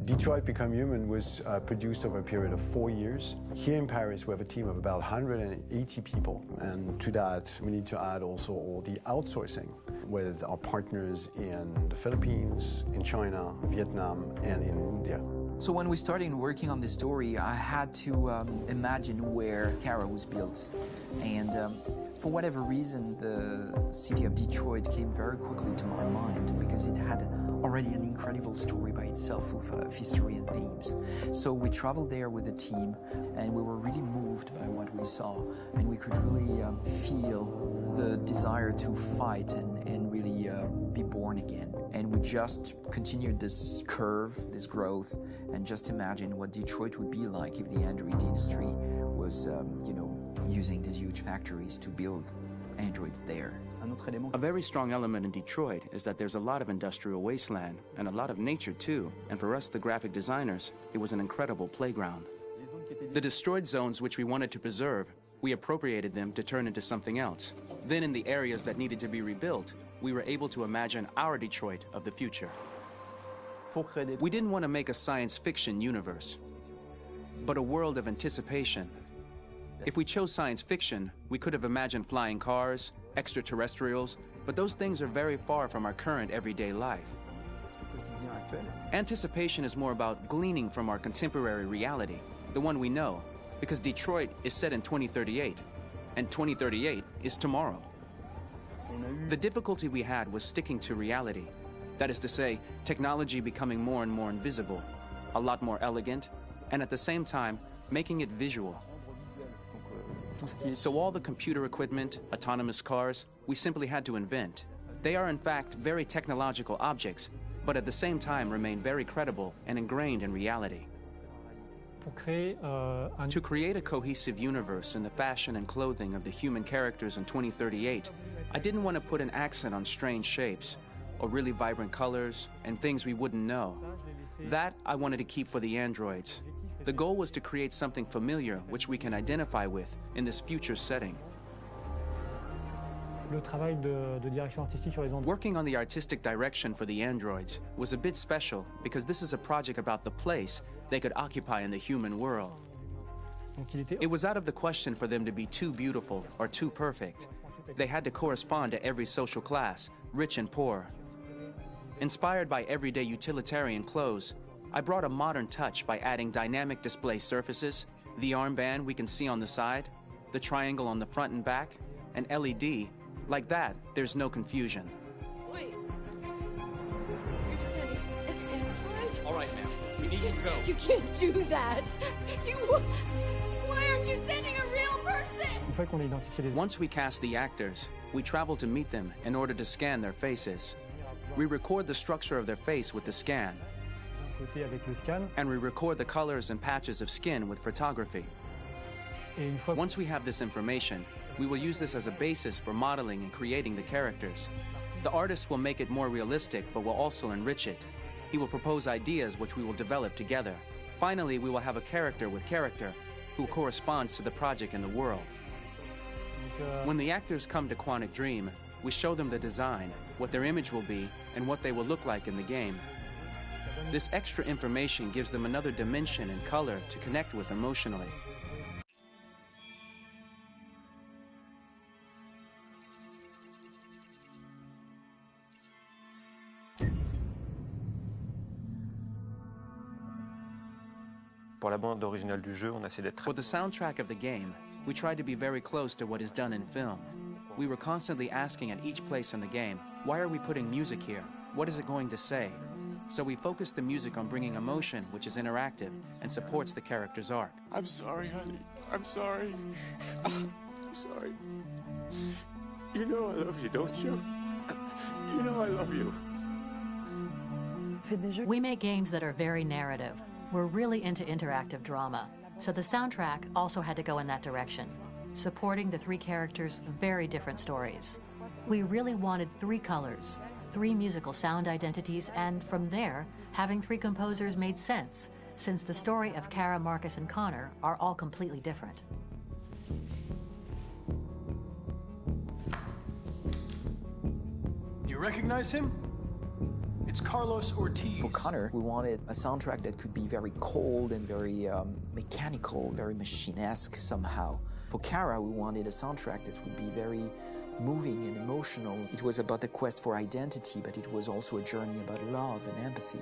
Detroit Become Human was produced over a period of 4 years. Here in Paris, we have a team of about 180 people. And to that, we need to add also all the outsourcing with our partners in the Philippines, in China, Vietnam, and in India. So when we started working on this story, I had to imagine where Kara was built. And for whatever reason, the city of Detroit came very quickly to my mind because it had already an incredible story by itself full of history and themes. So we traveled there with the team and we were really moved by what we saw, and we could really feel the desire to fight and really be born again. And we just continued this curve, this growth, and just imagine what Detroit would be like if the android industry was, using these huge factories to build androids there. A very strong element in Detroit is that there's a lot of industrial wasteland and a lot of nature too, and for us, the graphic designers, it was an incredible playground. The destroyed zones which we wanted to preserve, we appropriated them to turn into something else. Then in the areas that needed to be rebuilt, we were able to imagine our Detroit of the future. We didn't want to make a science fiction universe, but a world of anticipation. If we chose science fiction, we could have imagined flying cars, extraterrestrials, but those things are very far from our current everyday life. Anticipation is more about gleaning from our contemporary reality, the one we know, because Detroit is set in 2038, and 2038 is tomorrow. The difficulty we had was sticking to reality. That is to say, technology becoming more and more invisible, a lot more elegant, and at the same time, making it visual. So all the computer equipment, autonomous cars, we simply had to invent. They are in fact very technological objects, but at the same time remain very credible and ingrained in reality. To create a cohesive universe in the fashion and clothing of the human characters in 2038, I didn't want to put an accent on strange shapes, or really vibrant colors, and things we wouldn't know. That I wanted to keep for the androids. The goal was to create something familiar which we can identify with in this future setting. Working on the artistic direction for the androids was a bit special because this is a project about the place they could occupy in the human world. It was out of the question for them to be too beautiful or too perfect. They had to correspond to every social class, rich and poor. Inspired by everyday utilitarian clothes, I brought a modern touch by adding dynamic display surfaces, the armband we can see on the side, the triangle on the front and back, an LED. Like that, there's no confusion. Wait. You're sending an android? All right, ma'am. We need to go. You can't do that. Why aren't you sending a real person? Once we cast the actors, we travel to meet them in order to scan their faces. We record the structure of their face with the scan, and we record the colors and patches of skin with photography. Once we have this information, we will use this as a basis for modeling and creating the characters. The artist will make it more realistic, but will also enrich it. He will propose ideas which we will develop together. Finally, we will have a character with character who corresponds to the project and the world. When the actors come to Quantic Dream, we show them the design, what their image will be, and what they will look like in the game. This extra information gives them another dimension and color to connect with emotionally. Pour la bande originale du jeu, on a essayé d'être... For the soundtrack of the game, we tried to be very close to what is done in film. We were constantly asking at each place in the game, why are we putting music here? What is it going to say? So we focused the music on bringing emotion, which is interactive, and supports the character's arc. I'm sorry, honey. I'm sorry. I'm sorry. You know I love you, don't you? You know I love you. We make games that are very narrative. We're really into interactive drama, so the soundtrack also had to go in that direction, supporting the three characters' very different stories. We really wanted three colors, three musical sound identities, and from there, having three composers made sense, since the story of Kara, Marcus, and Connor are all completely different. recognize him? It's Carlos Ortiz. For Connor, we wanted a soundtrack that could be very cold and very mechanical, very machine-esque somehow. For Kara, we wanted a soundtrack that would be very moving and emotional. It was about the quest for identity, but it was also a journey about love and empathy.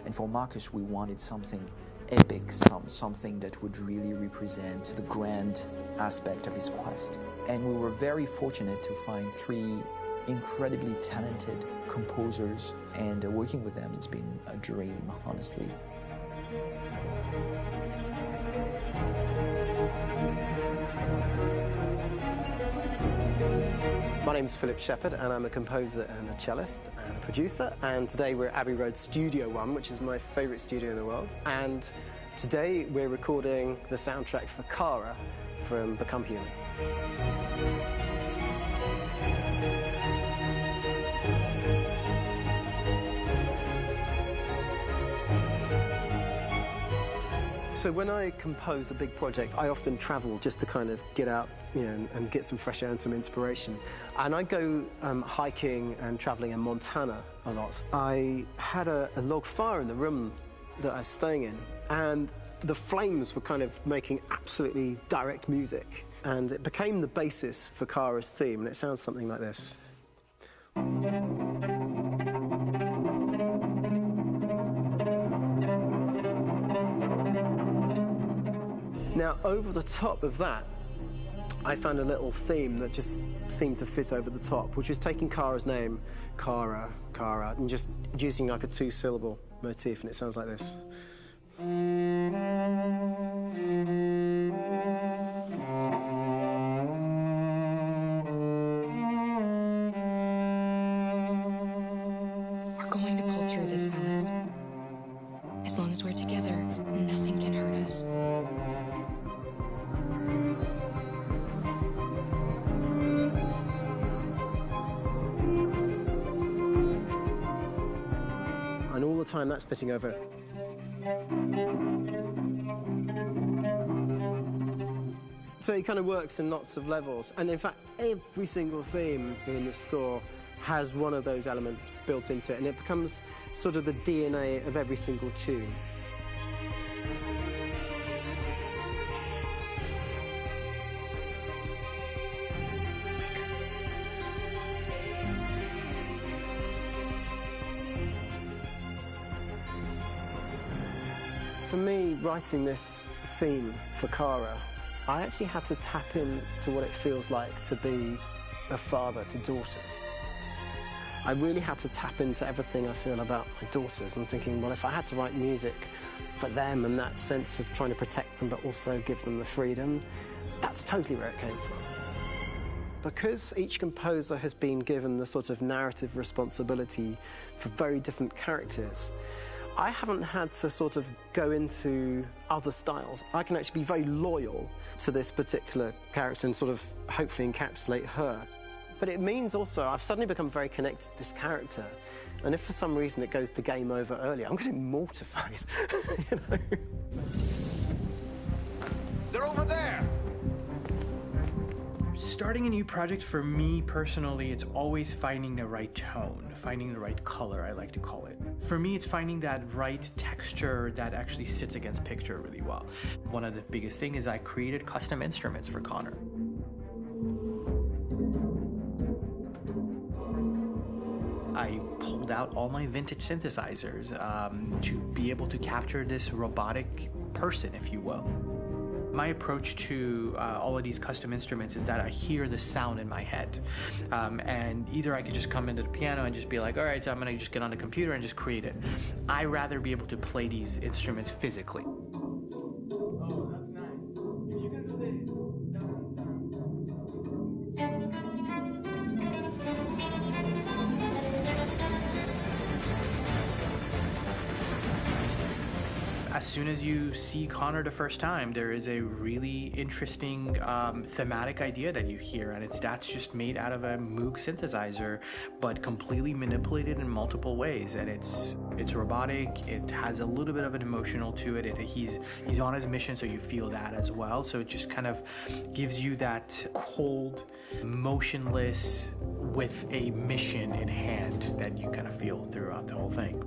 And for Marcus, we wanted something epic, something that would really represent the grand aspect of his quest. And we were very fortunate to find 3 incredibly talented composers, and working with them has been a dream, honestly. My name is Philip Shepherd, and I'm a composer and a cellist and a producer. And today we're at Abbey Road Studio One, which is my favourite studio in the world. And today we're recording the soundtrack for Kara from Become Human. So when I compose a big project, I often travel just to kind of get out, and get some fresh air and some inspiration. And I go hiking and traveling in Montana a lot. I had a log fire in the room that I was staying in, and the flames were kind of making absolutely direct music. And it became the basis for Kara's theme, and it sounds something like this. Now, over the top of that, I found a little theme that just seemed to fit over the top, which is taking Kara's name, Kara, and just using like a 2-syllable motif, and it sounds like this. We're going to pull through this, Alice. As long as we're together, nothing can hurt us. And all the time that's fitting over. So it kind of works in lots of levels. And in fact, every single theme in the score has one of those elements built into it, and it becomes sort of the DNA of every single tune. For me, writing this theme for Kara, I actually had to tap into what it feels like to be a father to daughters. I really had to tap into everything I feel about my daughters and thinking, well, if I had to write music for them and that sense of trying to protect them but also give them the freedom, that's totally where it came from. Because each composer has been given the sort of narrative responsibility for very different characters, I haven't had to sort of go into other styles. I can actually be very loyal to this particular character and sort of hopefully encapsulate her. But it means also I've suddenly become very connected to this character. And if for some reason it goes to game over early, I'm getting mortified, you know? They're over there! Starting a new project, for me personally, it's always finding the right tone, finding the right color, I like to call it. For me, it's finding that right texture that actually sits against picture really well. One of the biggest things is I created custom instruments for Connor. I pulled out all my vintage synthesizers to be able to capture this robotic person, if you will. My approach to all of these custom instruments is that I hear the sound in my head. And either I could just come into the piano and just be like, all right, so I'm gonna just get on the computer and just create it. I rather be able to play these instruments physically. Oh, that's nice. You can do the As soon as you see Connor the first time, there is a really interesting thematic idea that you hear, and that's just made out of a Moog synthesizer, but completely manipulated in multiple ways. And it's robotic. It has a little bit of an emotional to it. He's on his mission, so you feel that as well. So it just kind of gives you that cold, motionless, with a mission in hand that you kind of feel throughout the whole thing.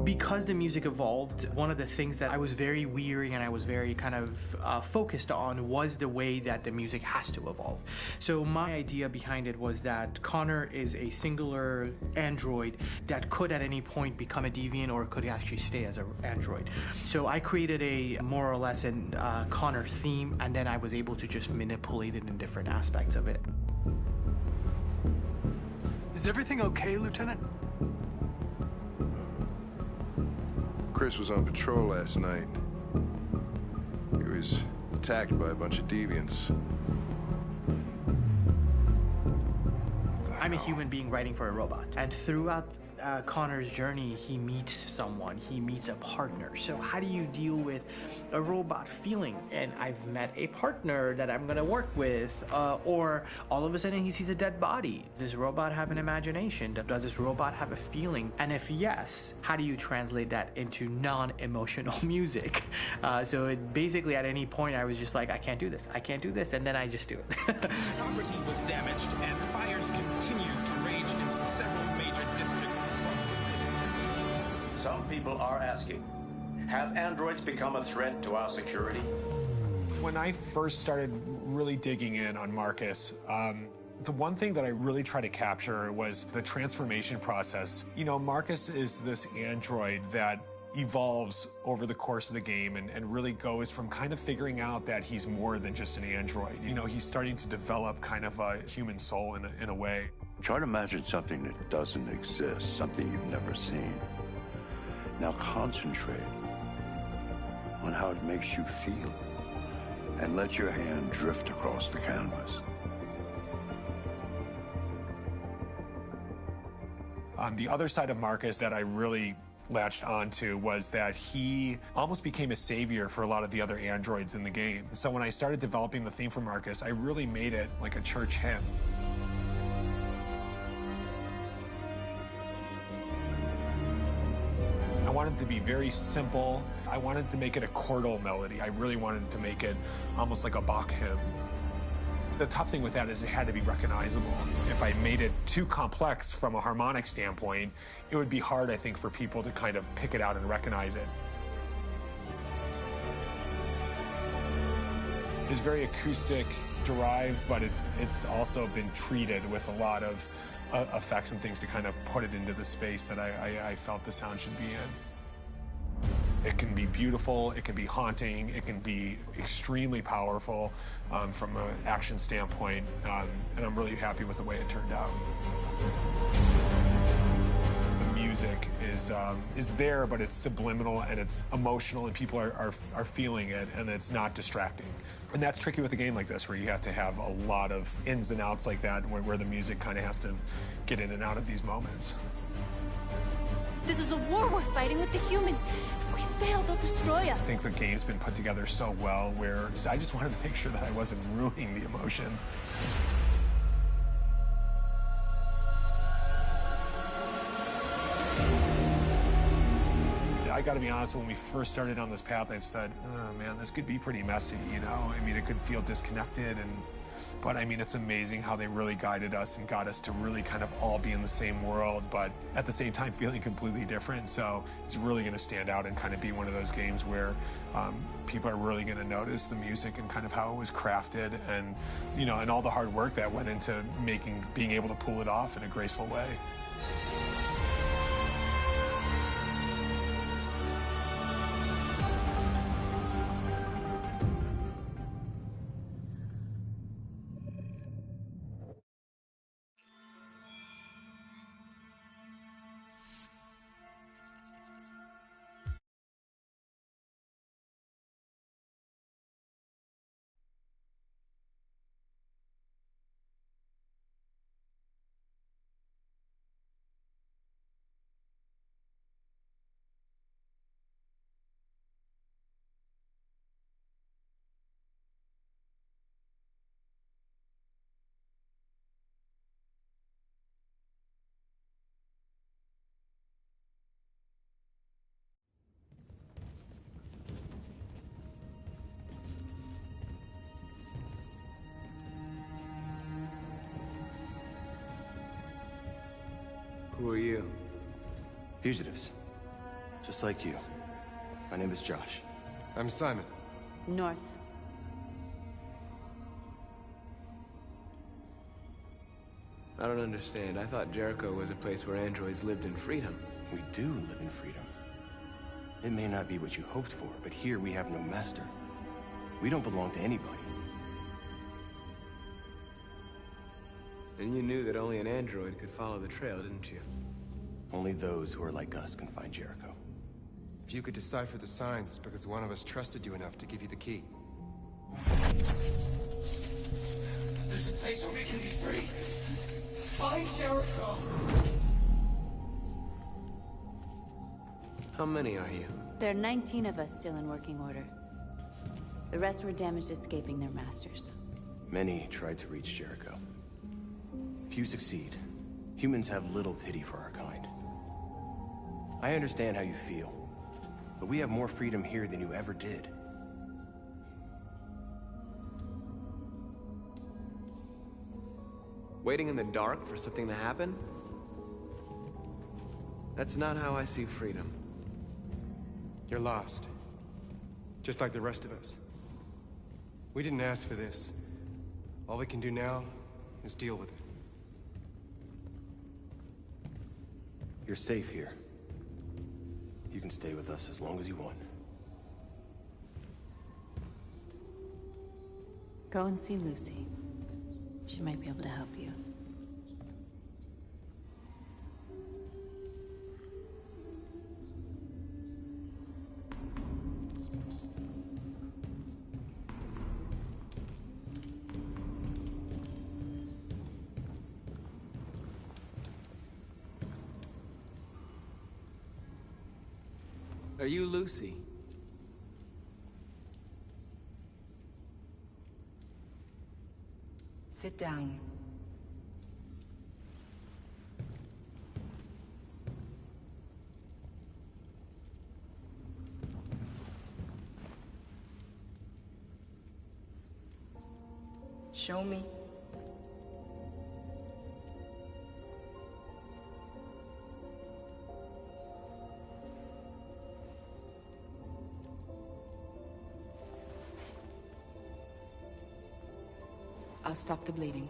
Because the music evolved, one of the things that I was very weary and I was very kind of focused on was the way that the music has to evolve. So my idea behind it was that Connor is a singular android that could at any point become a deviant or could actually stay as an android. So I created a more or less an Connor theme, and then I was able to just manipulate it in different aspects of it. Is everything okay, Lieutenant? Chris was on patrol last night. He was attacked by a bunch of deviants. I'm a human being writing for a robot, and throughout Connor's journey, he meets someone, he meets a partner. So how do you deal with a robot feeling? And I've met a partner that I'm gonna work with, or all of a sudden he sees a dead body. Does this robot have an imagination? Does this robot have a feeling? And if yes, how do you translate that into non-emotional music? So it basically at any point I was just like, I can't do this, and then I just do it. Property was damaged and fires continue to rage in several major districts across the city. Some people are asking, have androids become a threat to our security? When I first started really digging in on Marcus, the one thing that I really tried to capture was the transformation process. You know, Marcus is this android that evolves over the course of the game and really goes from kind of figuring out that he's more than just an android. You know, he's starting to develop kind of a human soul in a way. Try to imagine something that doesn't exist, something you've never seen. Now concentrate on how it makes you feel and let your hand drift across the canvas. The other side of Marcus that I really latched onto was that he almost became a savior for a lot of the other androids in the game. So when I started developing the theme for Marcus, I really made it like a church hymn. I wanted it to be very simple. I wanted to make it a chordal melody. I really wanted to make it almost like a Bach hymn. The tough thing with that is it had to be recognizable. If I made it too complex from a harmonic standpoint, it would be hard, I think, for people to kind of pick it out and recognize it. It's very acoustic derived, but it's also been treated with a lot of effects and things to kind of put it into the space that I felt the sound should be in. It can be beautiful, it can be haunting, it can be extremely powerful from an action standpoint, and I'm really happy with the way it turned out. The music is there, but it's subliminal and it's emotional, and people are feeling it, and it's not distracting. And that's tricky with a game like this, where you have to have a lot of ins and outs like that, where the music kind of has to get in and out of these moments. This is a war we're fighting with the humans. If we fail, they'll destroy us. I think the game's been put together so well where I just wanted to make sure that I wasn't ruining the emotion. I gotta be honest, when we first started on this path, I said, oh man, this could be pretty messy, you know? I mean, it could feel disconnected, but I mean, it's amazing how they really guided us and got us to really kind of all be in the same world, but at the same time feeling completely different. So it's really gonna stand out and kind of be one of those games where people are really gonna notice the music and kind of how it was crafted, and, you know, and all the hard work that went into being able to pull it off in a graceful way. Who are you? Fugitives. Just like you. My name is Josh. I'm Simon. North. I don't understand. I thought Jericho was a place where androids lived in freedom. We do live in freedom. It may not be what you hoped for, but here we have no master. We don't belong to anybody. And you knew that only an android could follow the trail, didn't you? Only those who are like us can find Jericho. If you could decipher the signs, it's because one of us trusted you enough to give you the key. There's a place where we can be free. Find Jericho! How many are you? There are 19 of us still in working order. The rest were damaged escaping their masters. Many tried to reach Jericho. Few succeed. Humans have little pity for our kind. I understand how you feel, but we have more freedom here than you ever did. Waiting in the dark for something to happen? That's not how I see freedom. You're lost. Just like the rest of us. We didn't ask for this. All we can do now is deal with it. You're safe here. You can stay with us as long as you want. Go and see Lucy. She might be able to help you. Are you Lucy? Sit down. Show me. I'll stop the bleeding.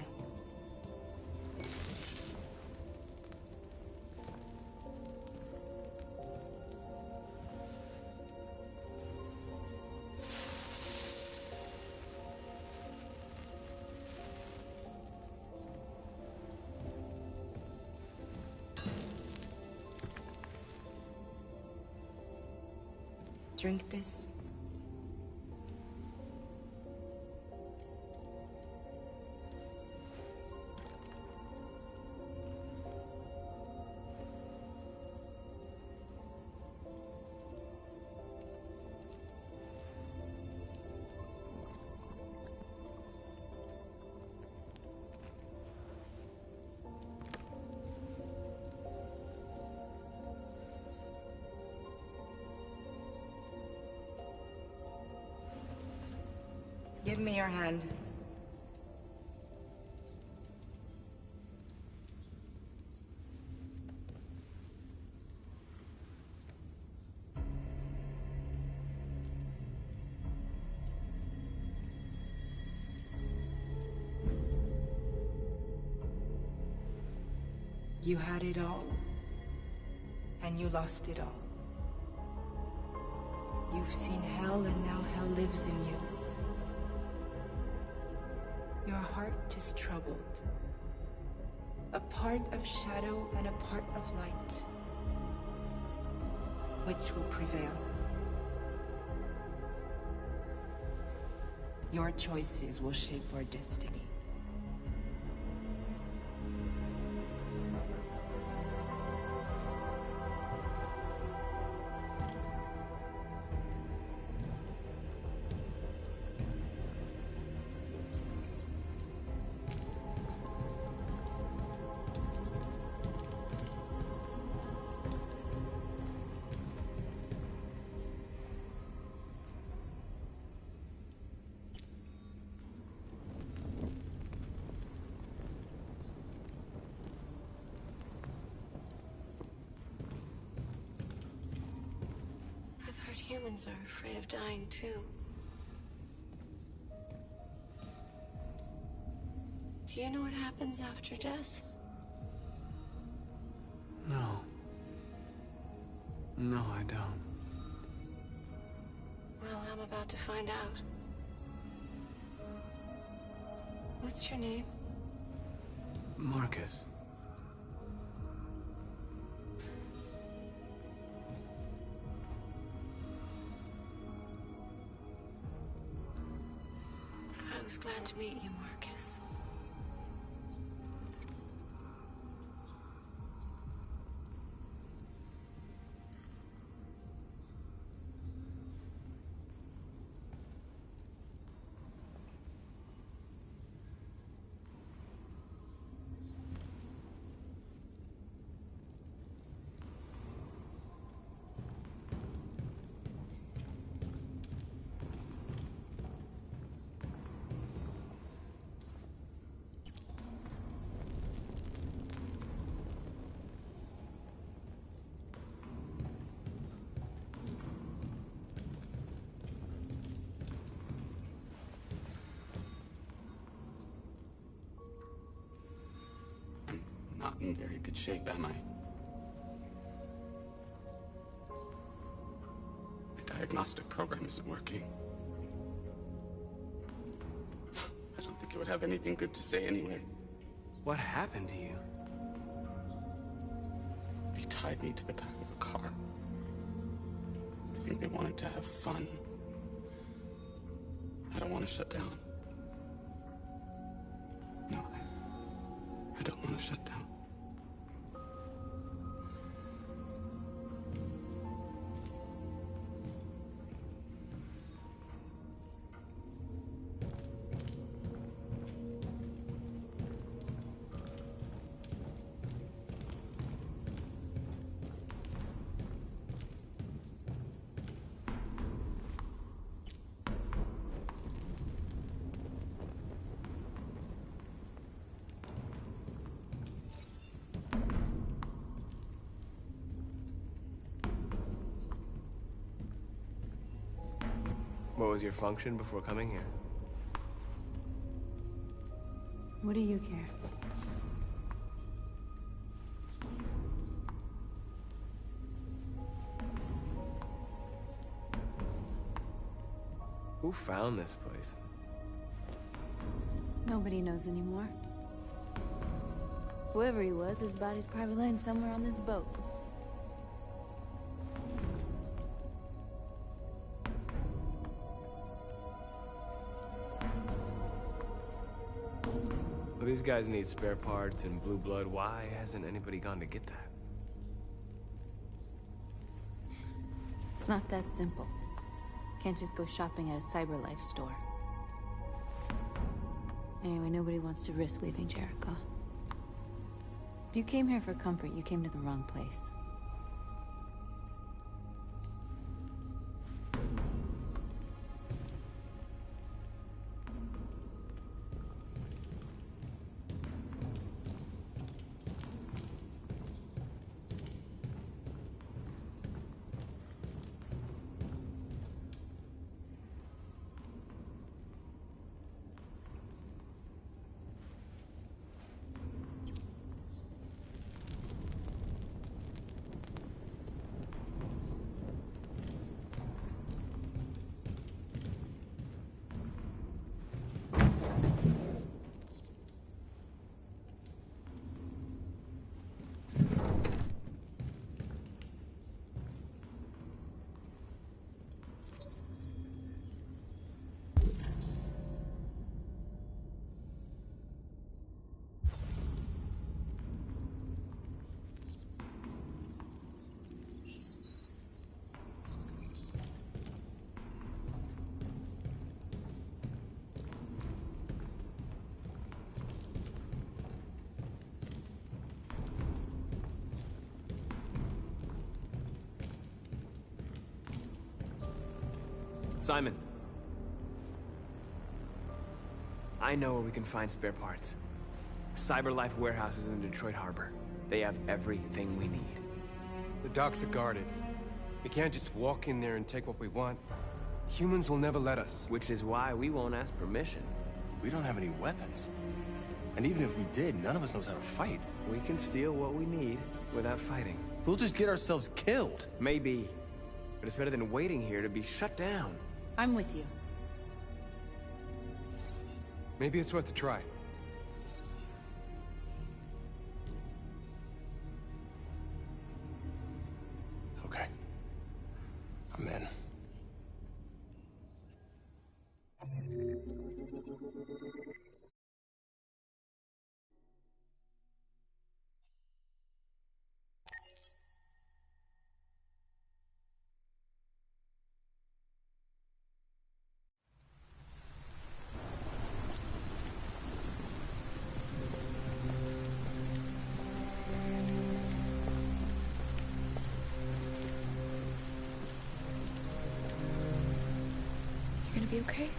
Drink this. Give me your hand. You had it all, and you lost it all. You've seen hell, and now hell lives in you. Your heart is troubled. A part of shadow and a part of light. Which will prevail? Your choices will shape our destiny. humans are afraid of dying too. Do you know what happens after death? No. No, I don't. Well, I'm about to find out. What's your name? Marcus. I was glad to meet you, Marcus. Not in very good shape, am I? My diagnostic program isn't working. I don't think it would have anything good to say anyway. What happened to you? They tied me to the back of a car. I think they wanted to have fun. I don't want to shut down. No, I don't want to shut down. What was your function before coming here? What do you care? Who found this place? Nobody knows anymore. Whoever he was, his body's probably laying somewhere on this boat. Well, these guys need spare parts and blue blood. Why hasn't anybody gone to get that? It's not that simple. Can't just go shopping at a CyberLife store. Anyway, nobody wants to risk leaving Jericho. If you came here for comfort, you came to the wrong place. Simon. I know where we can find spare parts. CyberLife warehouse is in the Detroit Harbor. They have everything we need. The docks are guarded. We can't just walk in there and take what we want. Humans will never let us. Which is why we won't ask permission. We don't have any weapons. And even if we did, none of us knows how to fight. We can steal what we need without fighting. We'll just get ourselves killed. Maybe. But it's better than waiting here to be shut down. I'm with you. Maybe it's worth a try. Okay. I'm in. You're gonna be okay?